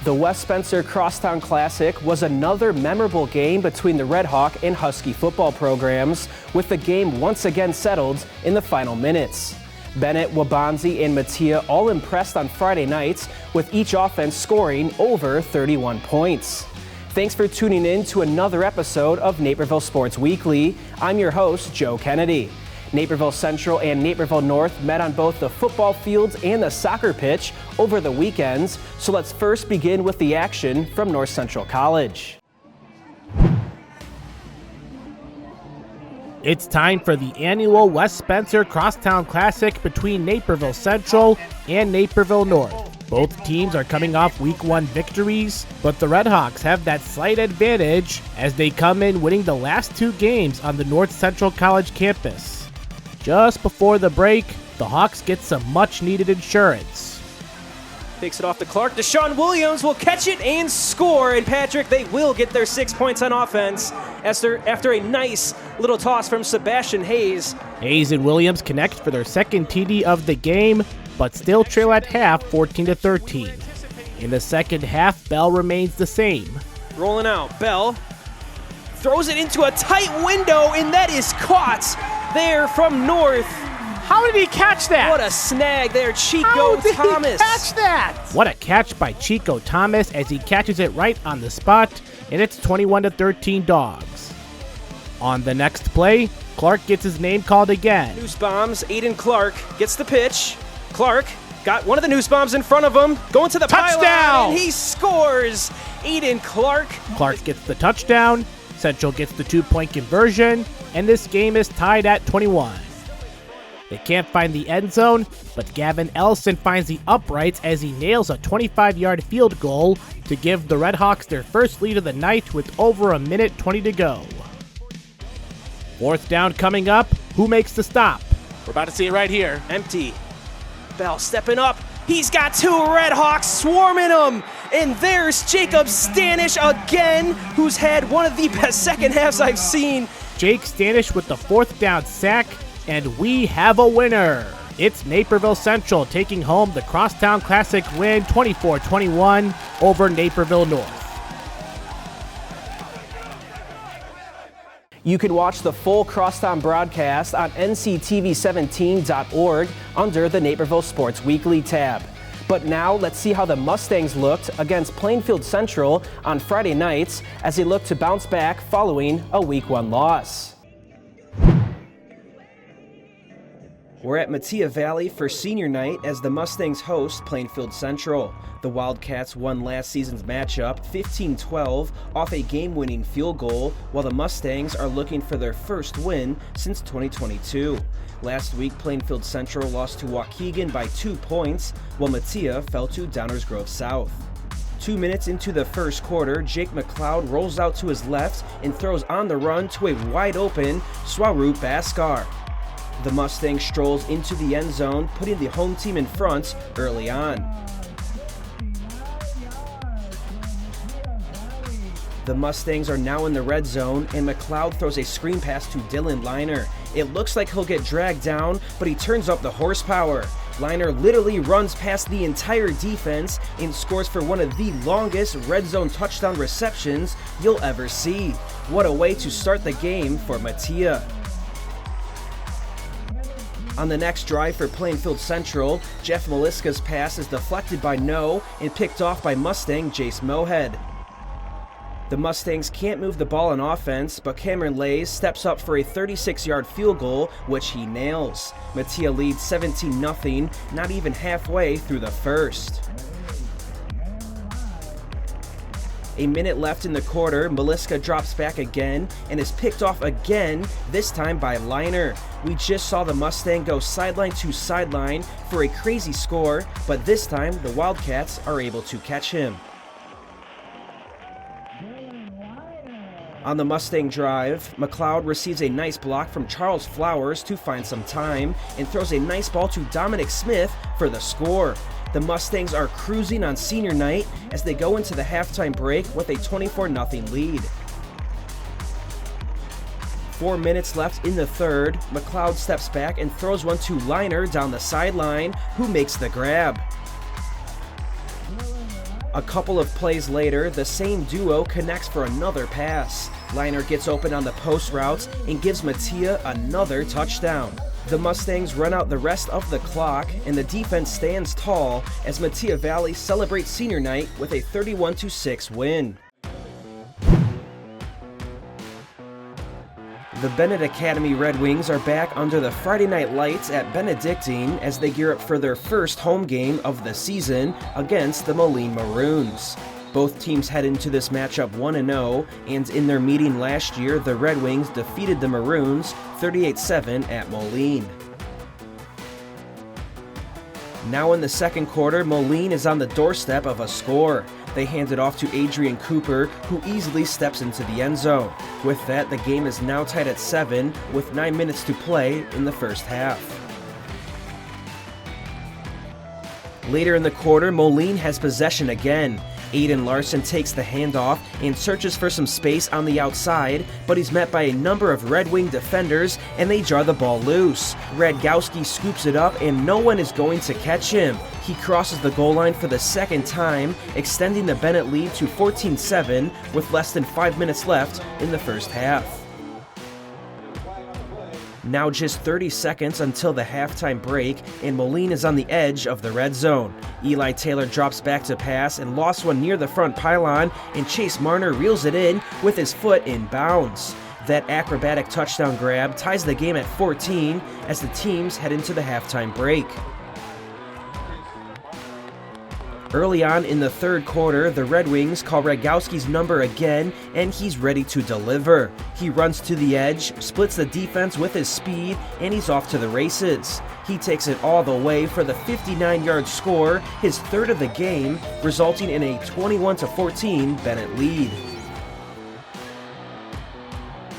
The West Spencer Crosstown Classic was another memorable game between the Red Hawk and Husky football programs, with the game once again settled in the final minutes. Bennett, Wabanzi, and Mattia all impressed on Friday nights, with each offense scoring over 31 points. Thanks for tuning in to another episode of Naperville Sports Weekly. I'm your host, Joe Kennedy. Naperville Central and Naperville North met on both the football fields and the soccer pitch over the weekends, so let's first begin with the action from North Central College. It's time for the annual West Spencer Crosstown Classic between Naperville Central and Naperville North. Both teams are coming off Week 1 victories, but the Red Hawks have that slight advantage as they come in winning the last two games on the North Central College campus. Just before the break, the Hawks get some much-needed insurance. Takes it off to Clark. Deshaun Williams will catch it and score. And Patrick, they will get their 6 points on offense after a nice little toss from Sebastian Hayes. Hayes and Williams connect for their second TD of the game, but still trail at half 14-13. In the second half, Bell remains the same. Rolling out, Bell throws it into a tight window, and that is caught there from North. How did he catch that? What a snag there, Chico How did Thomas. He catch that? What a catch by Chico Thomas as he catches it right on the spot, and it's 21-13 Dogs. On the next play, Clark gets his name called again. Noose bombs, Aiden Clark gets the pitch. Clark got one of the noose bombs in front of him, going to the touchdown! pylon, and he scores. Aiden Clark. Clark gets the touchdown, Central gets the 2-point conversion, and this game is tied at 21. They can't find the end zone, but Gavin Ellison finds the uprights as he nails a 25-yard field goal to give the Red Hawks their first lead of the night with over a minute 20 to go. Fourth down coming up. Who makes the stop? We're about to see it right here. Empty. Bell stepping up. He's got two Red Hawks swarming him. And there's Jacob Stanish again, who's had one of the best second halves I've seen. Jake Stanish with the fourth down sack, and we have a winner. It's Naperville Central taking home the Crosstown Classic win 24-21 over Naperville North. You can watch the full Crosstown broadcast on nctv17.org under the Naperville Sports Weekly tab. But now let's see how the Mustangs looked against Plainfield Central on Friday nights as they look to bounce back following a Week 1 loss. We're at Mattia Valley for senior night as the Mustangs host Plainfield Central. The Wildcats won last season's matchup 15-12 off a game-winning field goal, while the Mustangs are looking for their first win since 2022. Last week, Plainfield Central lost to Waukegan by 2 points, while Mattia fell to Downers Grove South. 2 minutes into the first quarter, Jake McLeod rolls out to his left and throws on the run to a wide-open Swaroop Bhaskar. The Mustang strolls into the end zone, putting the home team in front early on. The Mustangs are now in the red zone, and McLeod throws a screen pass to Dylan Liner. It looks like he'll get dragged down, but he turns up the horsepower. Liner literally runs past the entire defense and scores for one of the longest red zone touchdown receptions you'll ever see. What a way to start the game for Mattia. On the next drive for Plainfield Central, Jeff Maliska's pass is deflected by No and picked off by Mustang Jace Mohead. The Mustangs can't move the ball on offense, but Cameron Lays steps up for a 36-yard field goal, which he nails. Mattia leads 17-0, not even halfway through the first. A minute left in the quarter, Maliska drops back again and is picked off again, this time by Liner. We just saw the Mustang go sideline to sideline for a crazy score, but this time the Wildcats are able to catch him. On the Mustang drive, McLeod receives a nice block from Charles Flowers to find some time and throws a nice ball to Dominic Smith for the score. The Mustangs are cruising on senior night as they go into the halftime break with a 24-0 lead. 4 minutes left in the third, McLeod steps back and throws one to Liner down the sideline, who makes the grab. A couple of plays later, the same duo connects for another pass. Liner gets open on the post routes and gives Mattia another touchdown. The Mustangs run out the rest of the clock, and the defense stands tall as Mattia Valley celebrates senior night with a 31-6 win. The Bennett Academy Red Wings are back under the Friday night lights at Benedictine as they gear up for their first home game of the season against the Moline Maroons. Both teams head into this matchup 1-0, and in their meeting last year, the Red Wings defeated the Maroons 38-7 at Moline. Now in the second quarter, Moline is on the doorstep of a score. They hand it off to Adrian Cooper, who easily steps into the end zone. With that, the game is now tied at 7 with 9 minutes to play in the first half. Later in the quarter, Moline has possession again. Aiden Larson takes the handoff and searches for some space on the outside, but he's met by a number of Red Wing defenders and they jar the ball loose. Radgowski scoops it up and no one is going to catch him. He crosses the goal line for the second time, extending the Bennett lead to 14-7 with less than 5 minutes left in the first half. Now just 30 seconds until the halftime break, and Moline is on the edge of the red zone. Eli Taylor drops back to pass and lost one near the front pylon, and Chase Marner reels it in with his foot in bounds. That acrobatic touchdown grab ties the game at 14 as the teams head into the halftime break. Early on in the third quarter, the Red Wings call Radgowski's number again, and he's ready to deliver. He runs to the edge, splits the defense with his speed, and he's off to the races. He takes it all the way for the 59-yard score, his third of the game, resulting in a 21-14 Bennett lead.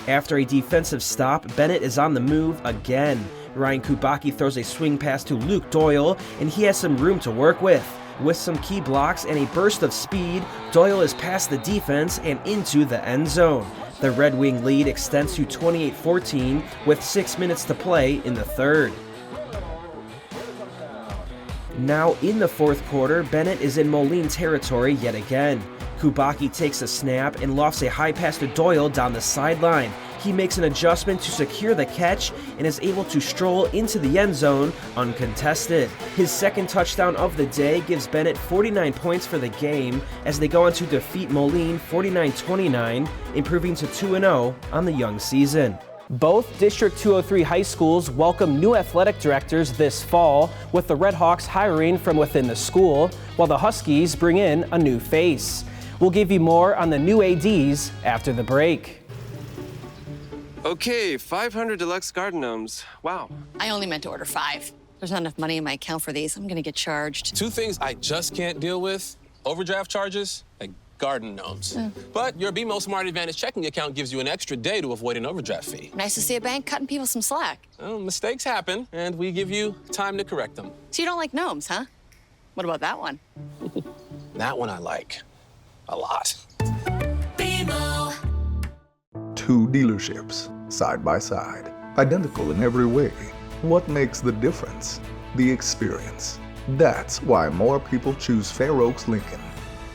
After a defensive stop, Bennett is on the move again. Ryan Kubacki throws a swing pass to Luke Doyle, and he has some room to work with. With some key blocks and a burst of speed, Doyle is past the defense and into the end zone. The Red Wing lead extends to 28-14 with 6 minutes to play in the third. Now in the fourth quarter, Bennett is in Moline territory yet again. Kubacki takes a snap and lofts a high pass to Doyle down the sideline. He makes an adjustment to secure the catch and is able to stroll into the end zone uncontested. His second touchdown of the day gives Bennett 49 points for the game as they go on to defeat Moline 49-29, improving to 2-0 on the young season. Both District 203 high schools welcome new athletic directors this fall, with the Red Hawks hiring from within the school, while the Huskies bring in a new face. We'll give you more on the new ADs after the break. Okay, 500 deluxe garden gnomes. Wow. I only meant to order 5. There's not enough money in my account for these. I'm gonna get charged. 2 things I just can't deal with: overdraft charges and garden gnomes. But your BMO Smart Advantage checking account gives you an extra day to avoid an overdraft fee. Nice to see a bank cutting people some slack. Well, mistakes happen, and we give you time to correct them. So you don't like gnomes, huh? What about that one? That one I like a lot. BMO. 2 dealerships, side by side, identical in every way. What makes the difference? The experience. That's why more people choose Fair Oaks Lincoln.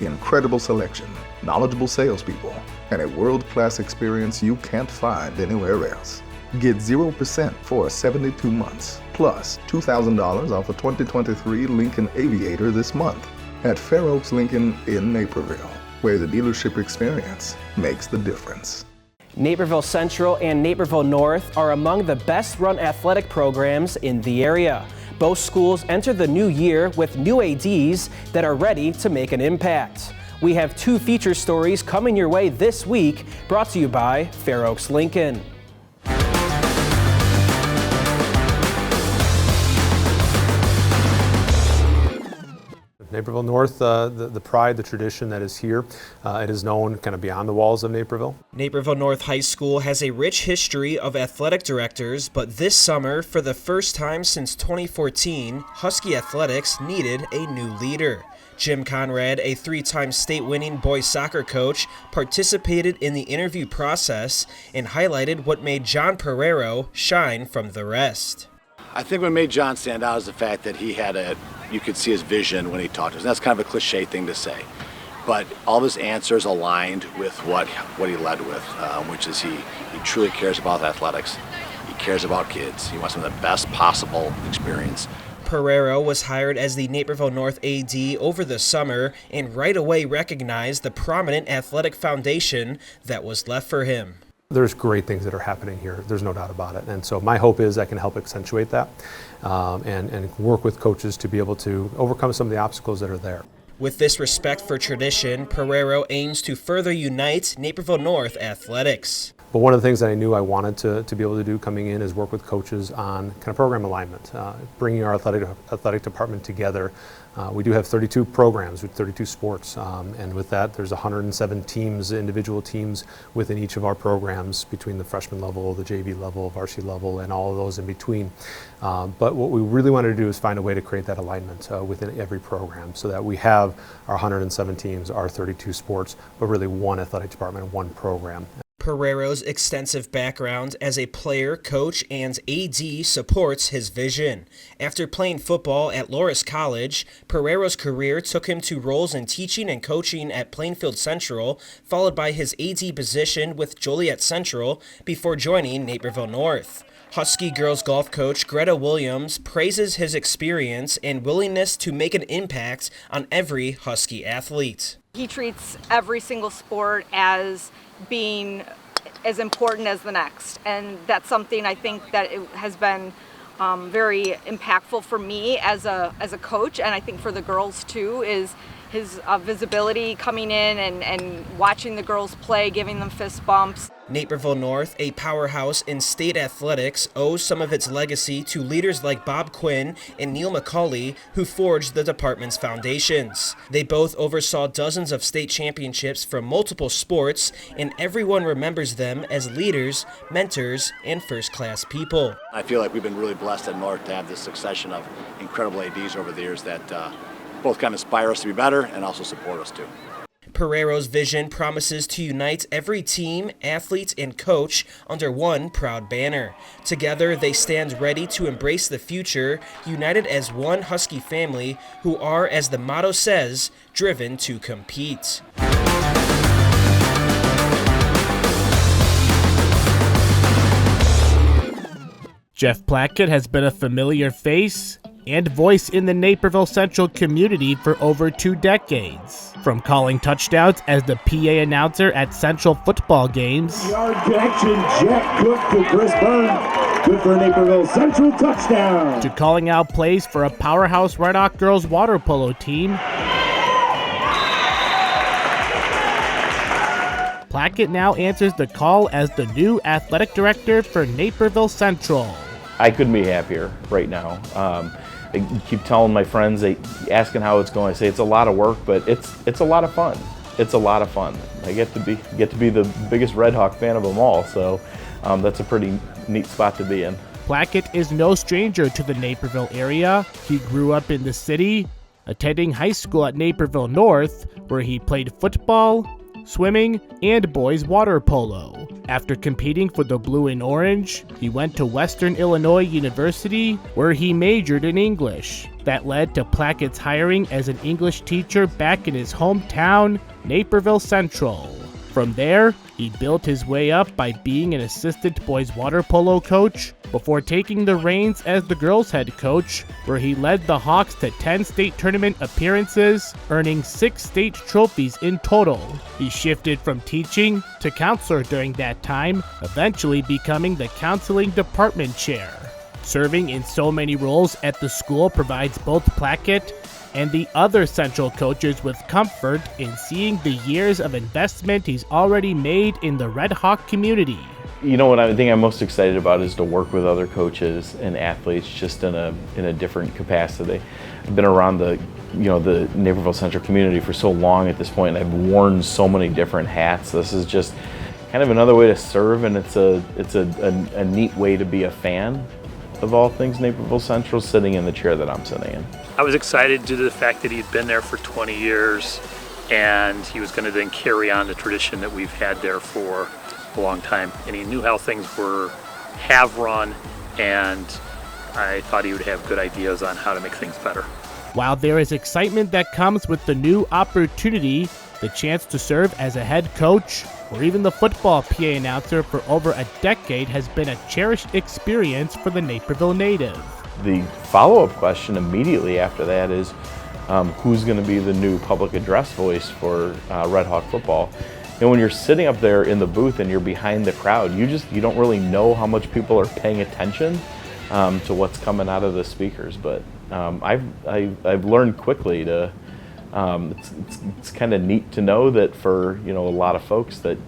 Incredible selection, knowledgeable salespeople, and a world-class experience you can't find anywhere else. Get 0% for 72 months, plus $2,000 off a 2023 Lincoln Aviator this month at Fair Oaks Lincoln in Naperville, where the dealership experience makes the difference. Naperville Central and Naperville North are among the best-run athletic programs in the area. Both schools enter the new year with new ADs that are ready to make an impact. We have 2 feature stories coming your way this week, brought to you by Fair Oaks Lincoln. Naperville North, the pride, the tradition that is here, it is known kind of beyond the walls of Naperville. Naperville North High School has a rich history of athletic directors, but this summer, for the first time since 2014, Husky Athletics needed a new leader. Jim Conrad, a 3-time state-winning boys soccer coach, participated in the interview process and highlighted what made John Pereiro shine from the rest. I think what made John stand out is the fact that you could see his vision when he talked to us. And that's kind of a cliche thing to say. But all of his answers aligned with what he led with, which is he truly cares about athletics. He cares about kids. He wants them the best possible experience. Pereiro was hired as the Naperville North AD over the summer and right away recognized the prominent athletic foundation that was left for him. There's great things that are happening here. There's no doubt about it. And so my hope is I can help accentuate that and work with coaches to be able to overcome some of the obstacles that are there. With this respect for tradition, Pereiro aims to further unite Naperville North athletics. But one of the things that I knew I wanted to be able to do coming in is work with coaches on kind of program alignment, bringing our athletic department together. We do have 32 programs with 32 sports, and with that there's 107 teams, individual teams within each of our programs between the freshman level, the JV level, varsity level, and all of those in between. But what we really wanted to do is find a way to create that alignment within every program so that we have our 107 teams, our 32 sports, but really one athletic department, one program. Pereiro's extensive background as a player, coach, and AD supports his vision. After playing football at Loras College, Pereiro's career took him to roles in teaching and coaching at Plainfield Central, followed by his AD position with Joliet Central before joining Naperville North. Husky girls golf coach Greta Williams praises his experience and willingness to make an impact on every Husky athlete. He treats every single sport as being as important as the next, and that's something I think that it has been very impactful for me as a coach, and I think for the girls too, is his visibility coming in and watching the girls play, giving them fist bumps. Naperville North, a powerhouse in state athletics, owes some of its legacy to leaders like Bob Quinn and Neil McCauley, who forged the department's foundations. They both oversaw dozens of state championships from multiple sports, and everyone remembers them as leaders, mentors, and first-class people. I feel like we've been really blessed at North to have this succession of incredible ADs over the years that both kind of inspire us to be better and also support us too. Pereiro's vision promises to unite every team, athlete, and coach under one proud banner. Together, they stand ready to embrace the future, united as one Husky family who are, as the motto says, driven to compete. Jeff Plackett has been a familiar face and voice in the Naperville Central community for over 2 decades. From calling touchdowns as the PA announcer at Central football games, yard connection, Jack Cook to Chris Byrne, good for Naperville Central, touchdown, to calling out plays for a powerhouse Red Hawk girls water polo team. Plackett now answers the call as the new athletic director for Naperville Central. I couldn't be happier right now. I keep telling my friends, they asking how it's going. I say it's a lot of work, but it's a lot of fun. It's a lot of fun. I get to be the biggest Red Hawk fan of them all, so that's a pretty neat spot to be in. Plackett is no stranger to the Naperville area. He grew up in the city, attending high school at Naperville North, where he played football, swimming, and boys water polo. After competing for the Blue and Orange, he went to Western Illinois University, where he majored in English. That led to Plackett's hiring as an English teacher back in his hometown, Naperville Central. From there, he built his way up by being an assistant boys water polo coach before taking the reins as the girls head coach, where he led the Hawks to 10 state tournament appearances, earning 6 state trophies in total. He shifted from teaching to counselor during that time, eventually becoming the counseling department chair. Serving in so many roles at the school provides both Plackett and the other Central coaches with comfort in seeing the years of investment he's already made in the Red Hawk community. You know what I think I'm most excited about is to work with other coaches and athletes just in a different capacity. I've been around the Naperville Central community for so long at this point, and I've worn so many different hats. This is just kind of another way to serve, and it's a neat way to be a fan of all things Naperville Central, sitting in the chair that I'm sitting in. I was excited due to the fact that he'd been there for 20 years and he was going to then carry on the tradition that we've had there for a long time. And he knew how things have run, and I thought he would have good ideas on how to make things better. While there is excitement that comes with the new opportunity, The chance to serve as a head coach or even the football PA announcer for over a decade has been a cherished experience for the Naperville native. The follow-up question immediately after that is, who's going to be the new public address voice for Red Hawk football? And when you're sitting up there in the booth and you're behind the crowd, you don't really know how much people are paying attention to what's coming out of the speakers. But I've learned quickly to. It's kind of neat to know that for a lot of folks that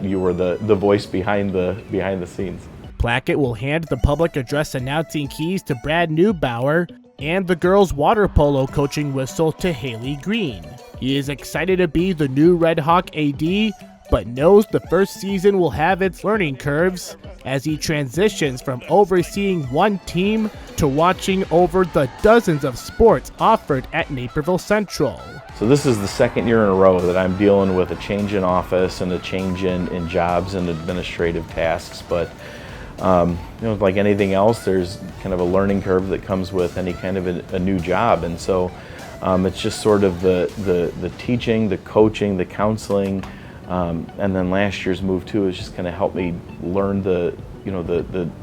you were the voice behind the scenes. Plackett will hand the public address announcing keys to Brad Neubauer and the girls' water polo coaching whistle to Haley Green. He is excited to be the new Red Hawk AD, but knows the first season will have its learning curves as he transitions from overseeing one team to watching over the dozens of sports offered at Naperville Central. So this is the second year in a row that I'm dealing with a change in office and a change in jobs and administrative tasks, but like anything else, there's kind of a learning curve that comes with any kind of a new job, and so it's just sort of the teaching, the coaching, the counseling, and then last year's move too is just kind of helped me learn the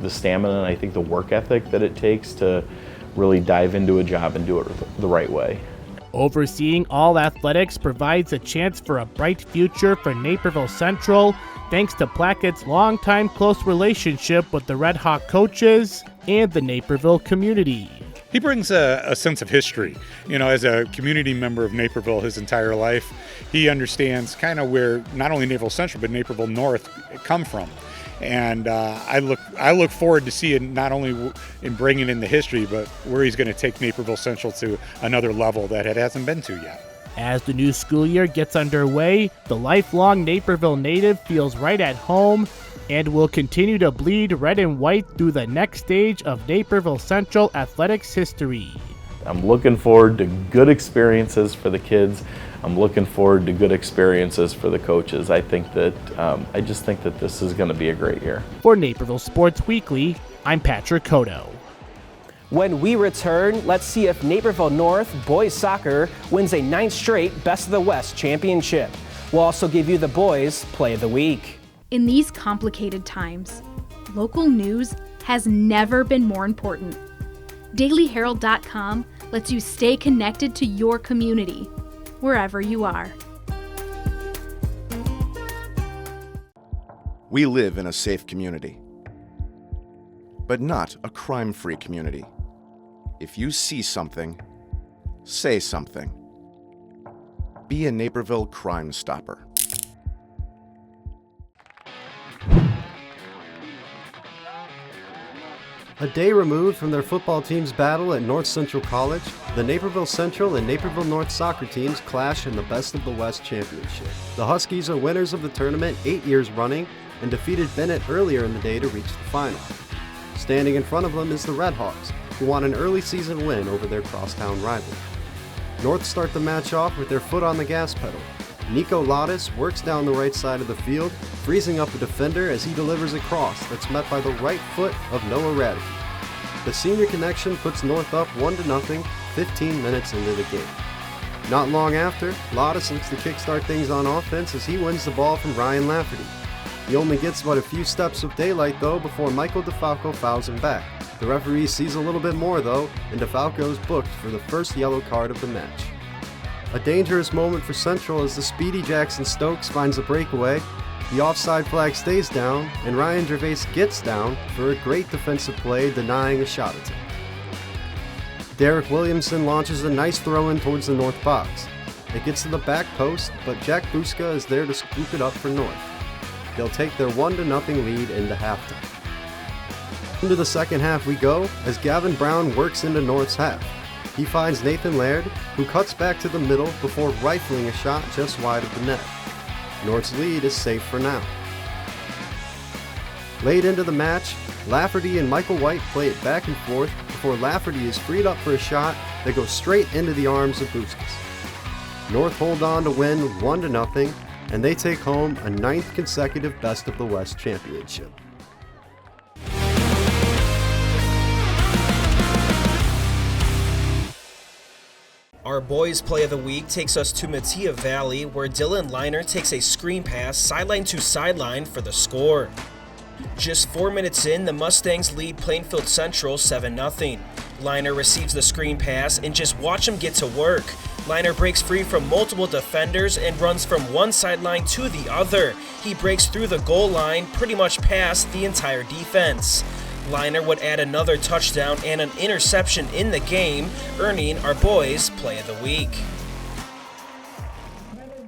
stamina and I think the work ethic that it takes to really dive into a job and do it the right way. Overseeing all athletics provides a chance for a bright future for Naperville Central, thanks to Plackett's longtime close relationship with the Red Hawk coaches and the Naperville community. He brings a sense of history. As a community member of Naperville his entire life, he understands kind of where not only Naperville Central but Naperville North come from. And I look forward to seeing not only in bringing in the history, but where he's going to take Naperville Central to another level that it hasn't been to yet. As the new school year gets underway, the lifelong Naperville native feels right at home and will continue to bleed red and white through the next stage of Naperville Central athletics history. I'm looking forward to good experiences for the kids. I'm looking forward to good experiences for the coaches. I just think that this is going to be a great year. For Naperville Sports Weekly, I'm Patrick Cotto. When we return, let's see if Naperville North boys soccer wins a 9th straight Best of the West championship. We'll also give you the boys' play of the week. In these complicated times, local news has never been more important. DailyHerald.com lets you stay connected to your community, wherever you are. We live in a safe community, but not a crime-free community. If you see something, say something. Be a Naperville Crime Stopper. A day removed from their football team's battle at North Central College, the Naperville Central and Naperville North soccer teams clash in the Best of the West championship. The Huskies are winners of the tournament 8 years running and defeated Bennett earlier in the day to reach the final. Standing in front of them is the Red Hawks, who won an early season win over their crosstown rival. North start the match off with their foot on the gas pedal. Nico Lottis works down the right side of the field, freezing up a defender as he delivers a cross that's met by the right foot of Noah Radke. The senior connection puts North up 1-0 15 minutes into the game. Not long after, Lottis looks to kickstart things on offense as he wins the ball from Ryan Lafferty. He only gets but a few steps of daylight though before Michael DeFalco fouls him back. The referee sees a little bit more though, and DeFalco is booked for the first yellow card of the match. A dangerous moment for Central as the speedy Jackson Stokes finds a breakaway. The offside flag stays down, and Ryan Gervais gets down for a great defensive play denying a shot attempt. Derek Williamson launches a nice throw-in towards the North box. It gets to the back post, but Jack Buska is there to scoop it up for North. They'll take their 1-0 lead into halftime. Into the second half we go as Gavin Brown works into North's half. He finds Nathan Laird, who cuts back to the middle before rifling a shot just wide of the net. North's lead is safe for now. Late into the match, Lafferty and Michael White play it back and forth before Lafferty is freed up for a shot that goes straight into the arms of Buskas. North hold on to win 1-0, and they take home a 9th consecutive Best of the West championship. Our boys' play of the week takes us to Metea Valley, where Dylan Liner takes a screen pass sideline to sideline for the score. Just 4 minutes in, the Mustangs lead Plainfield Central 7-0. Liner receives the screen pass, and just watch him get to work. Liner breaks free from multiple defenders and runs from one sideline to the other. He breaks through the goal line, pretty much past the entire defense. Liner would add another touchdown and an interception in the game, earning our boys' play of the week.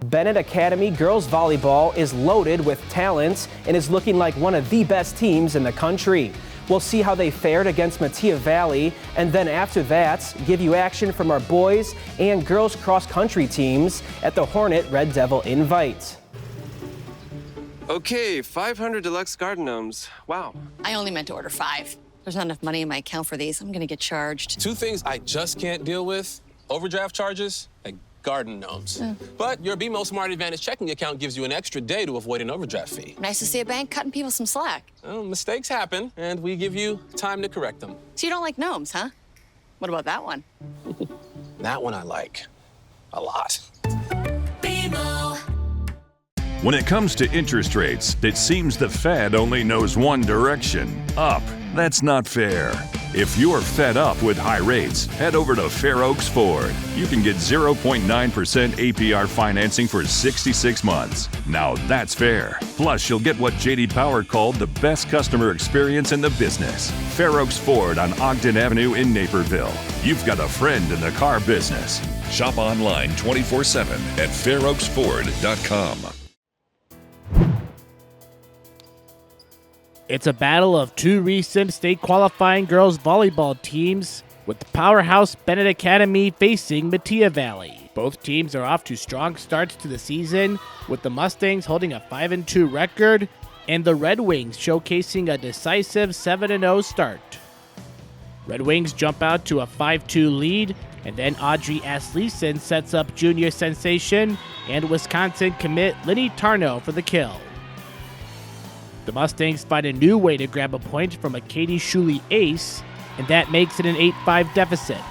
Bennett Academy girls volleyball is loaded with talent and is looking like one of the best teams in the country. We'll see how they fared against Metea Valley, and then after that, give you action from our boys and girls cross-country teams at the Hornet Red Devil Invite. Okay, 500 deluxe garden gnomes. Wow. I only meant to order 5. There's not enough money in my account for these. I'm gonna get charged. 2 things I just can't deal with: overdraft charges and garden gnomes. But your BMO Smart Advantage checking account gives you an extra day to avoid an overdraft fee. Nice to see a bank cutting people some slack. Well, mistakes happen, and we give you time to correct them. So you don't like gnomes, huh? What about that one? That one I like a lot. BMO. When it comes to interest rates, it seems the Fed only knows one direction: up. That's not fair. If you're fed up with high rates, head over to Fair Oaks Ford. You can get 0.9% APR financing for 66 months. Now that's fair. Plus, you'll get what J.D. Power called the best customer experience in the business. Fair Oaks Ford on Ogden Avenue in Naperville. You've got a friend in the car business. Shop online 24/7 at fairoaksford.com. It's a battle of 2 recent state qualifying girls volleyball teams, with the powerhouse Bennett Academy facing Metea Valley. Both teams are off to strong starts to the season, with the Mustangs holding a 5-2 record and the Red Wings showcasing a decisive 7-0 start. Red Wings jump out to a 5-2 lead, and then Audrey Asleason sets up junior sensation and Wisconsin commit Linny Tarnow for the kill. The Mustangs find a new way to grab a point from a Katie Shuley ace, and that makes it an 8-5 deficit.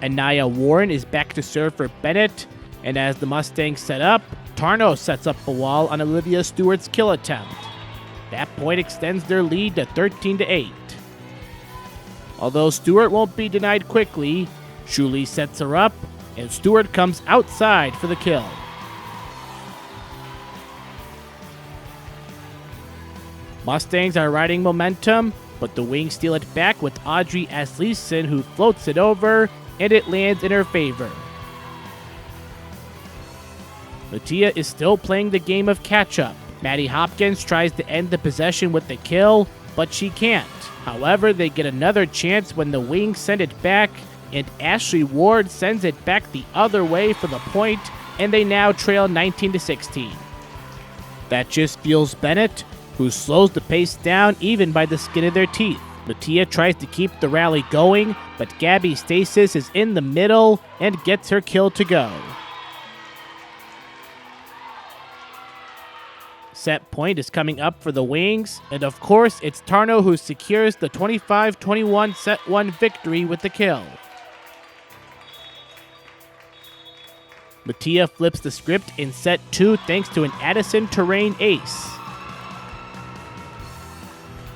Anaya Warren is back to serve for Bennett, and as the Mustangs set up, Tarnow sets up a wall on Olivia Stewart's kill attempt. That point extends their lead to 13-8. Although Stewart won't be denied quickly, Shuley sets her up, and Stewart comes outside for the kill. Mustangs are riding momentum, but the Wings steal it back with Audrey Asleason, who floats it over, and it lands in her favor. Metea is still playing the game of catch-up. Maddie Hopkins tries to end the possession with the kill, but she can't. However, they get another chance when the Wings send it back, and Ashley Ward sends it back the other way for the point, and they now trail 19-16. That just fuels Bennett, who slows the pace down even by the skin of their teeth. Metea tries to keep the rally going, but Gabby Stasis is in the middle and gets her kill to go. Set point is coming up for the Wings, and of course it's Tarnow who secures the 25-21 set 1 victory with the kill. Metea flips the script in set 2 thanks to an Addison Terrain ace.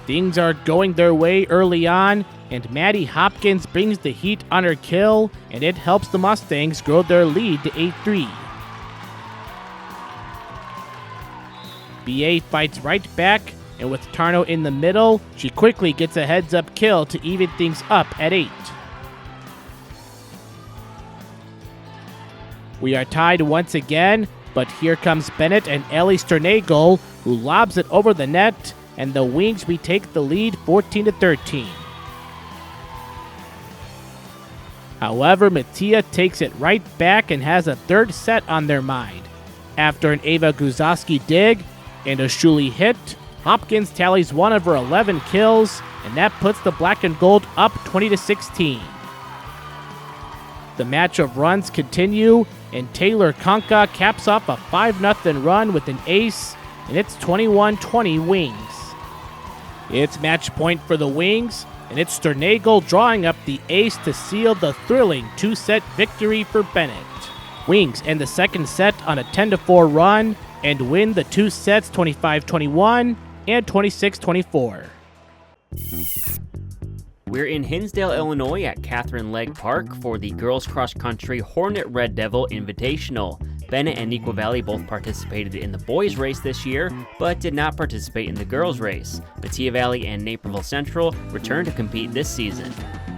Things are going their way early on, and Maddie Hopkins brings the heat on her kill, and it helps the Mustangs grow their lead to 8-3. BA fights right back, and with Tarnow in the middle, she quickly gets a heads-up kill to even things up at 8. We are tied once again, but here comes Bennett and Ellie Sternagel, who lobs it over the net, and the Wings retake the lead 14-13. However, Metea takes it right back and has a third set on their mind. After an Ava Guzowski dig and a Shuley hit, Hopkins tallies one of her 11 kills, and that puts the Black and Gold up 20-16. The match of runs continue, and Taylor Konka caps off a 5-0 run with an ace, and it's 21-20 Wings. It's match point for the Wings, and it's Sternagel drawing up the ace to seal the thrilling 2-set victory for Bennett. Wings end the second set on a 10-4 run and win the 2 sets 25-21 and 26-24. We're in Hinsdale, Illinois at Catherine Legg Park for the Girls Cross Country Hornet Red Devil Invitational. Bennett and Neuqua Valley both participated in the boys race this year, but did not participate in the girls race. Metea Valley and Naperville Central return to compete this season.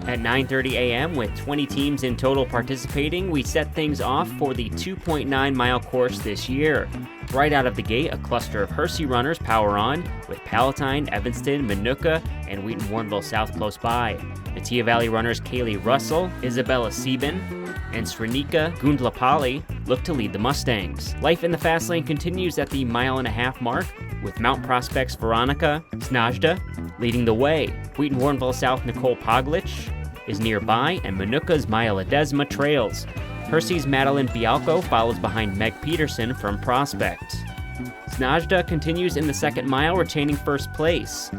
At 9:30 a.m., with 20 teams in total participating, we set things off for the 2.9-mile course this year. Right out of the gate, a cluster of Hersey runners power on, with Palatine, Evanston, Minooka, and Wheaton-Warrenville South close by. Metea Valley runners Kaylee Russell, Isabella Sieben, and Srenika Gundlapalli look to lead the Mustangs. Life in the fast lane continues at the 1.5-mile mark, with Mount Prospect's Veronica Snajda leading the way. Wheaton-Warrenville South Nicole Poglich is nearby, and Minooka's Maya Ledesma trails. Hersey's Madeline Bialco follows behind Meg Peterson from Prospect. Snajda continues in the second mile, retaining first place.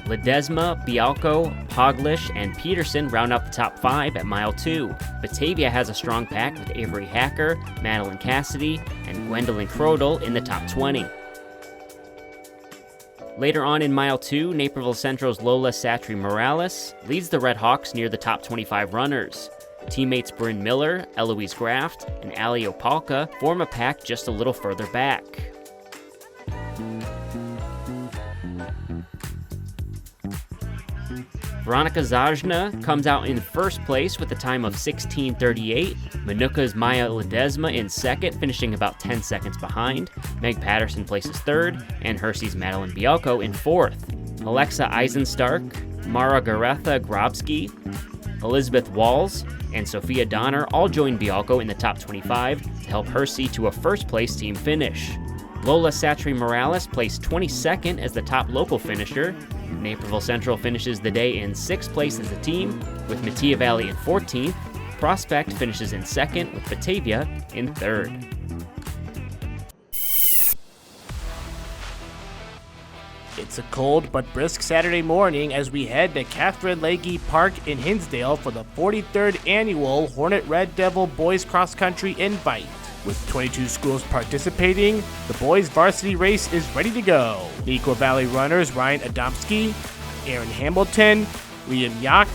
Ledesma, Bialco, Poglich, and Peterson round out the top 5 at mile 2. Batavia has a strong pack with Avery Hacker, Madeline Cassidy, and Gwendolyn Crodel in the top 20. Later on in mile 2, Naperville Central's Lola Satry Morales leads the Red Hawks near the top 25 runners. Teammates Bryn Miller, Eloise Graft, and Ali Opalka form a pack just a little further back. Veronica Zajna comes out in first place with a time of 16:38. Minooka's Maya Ledesma in second, finishing about 10 seconds behind. Meg Patterson places third, and Hersey's Madeline Bialco in fourth. Alexa Eisenstark, Mara Garetha Grobski, Elizabeth Walls, and Sophia Donner all join Bialco in the top 25 to help Hersey to a first-place team finish. Lola Satry Morales placed 22nd as the top local finisher. Naperville Central finishes the day in 6th place as a team, with Metea Valley in 14th. Prospect finishes in 2nd, with Batavia in 3rd. It's a cold but brisk Saturday morning as we head to Catherine Legge Park in Hinsdale for the 43rd annual Hornet Red Devil Boys Cross Country Invite. With 22 schools participating, the boys varsity race is ready to go. Neuqua Valley runners Ryan Adamski, Aaron Hamilton, Liam Yak,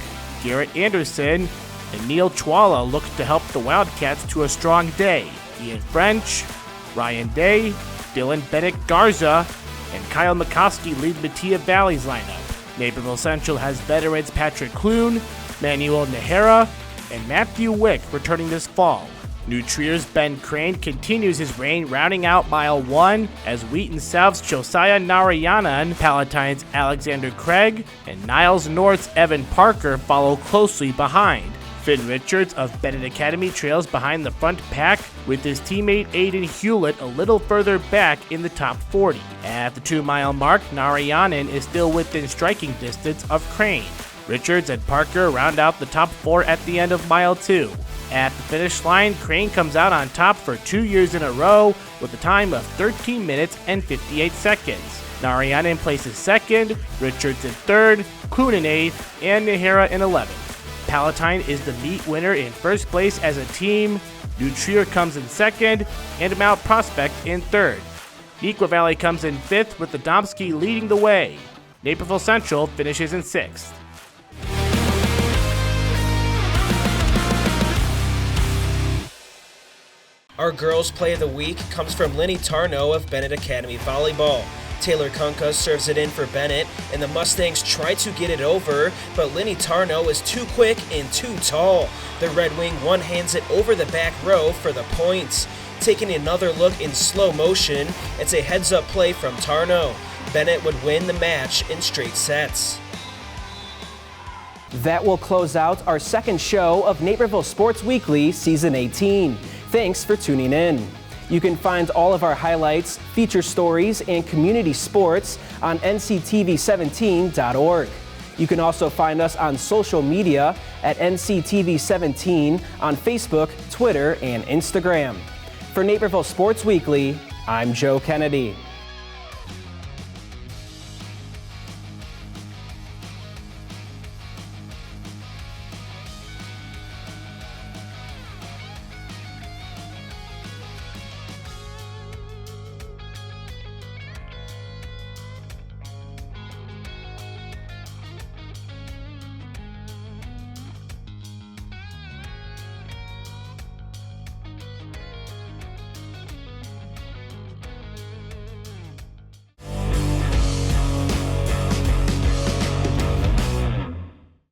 Garrett Anderson, and Neil Chwala look to help the Wildcats to a strong day. Ian French, Ryan Day, Dylan Bennett Garza, and Kyle McCoskey lead Metea Valley's lineup. Naperville Central has veterans Patrick Clune, Manuel Nahara, and Matthew Wick returning this fall. New Trier's Ben Crane continues his reign, rounding out mile 1 as Wheaton South's Josiah Narayanan, Palatine's Alexander Craig, and Niles North's Evan Parker follow closely behind. Finn Richards of Bennett Academy trails behind the front pack, with his teammate Aiden Hewlett a little further back in the top 40. At the 2-mile mark, Narayanan is still within striking distance of Crane. Richards and Parker round out the top 4 at the end of mile 2. At the finish line, Crane comes out on top for 2 years in a row with a time of 13 minutes and 58 seconds. Narayanan places second, Richards in third, Clune in 8th, and Nahara in 11th. Palatine is the meet winner in first place as a team, New Trier comes in second, and Mount Prospect in third. Neuqua Valley comes in 5th with Adamski leading the way. Naperville Central finishes in 6th. Our girls' play of the week comes from Linny Tarno of Bennett Academy Volleyball. Taylor Kunka serves it in for Bennett, and the Mustangs try to get it over, but Linny Tarno is too quick and too tall. The Red Wing one-hands it over the back row for the points. Taking another look in slow motion, it's a heads-up play from Tarno. Bennett would win the match in straight sets. That will close out our second show of Naperville Sports Weekly Season 18. Thanks for tuning in. You can find all of our highlights, feature stories, and community sports on nctv17.org. You can also find us on social media at nctv17 on Facebook, Twitter, and Instagram. For Naperville Sports Weekly, I'm Joe Kennedy.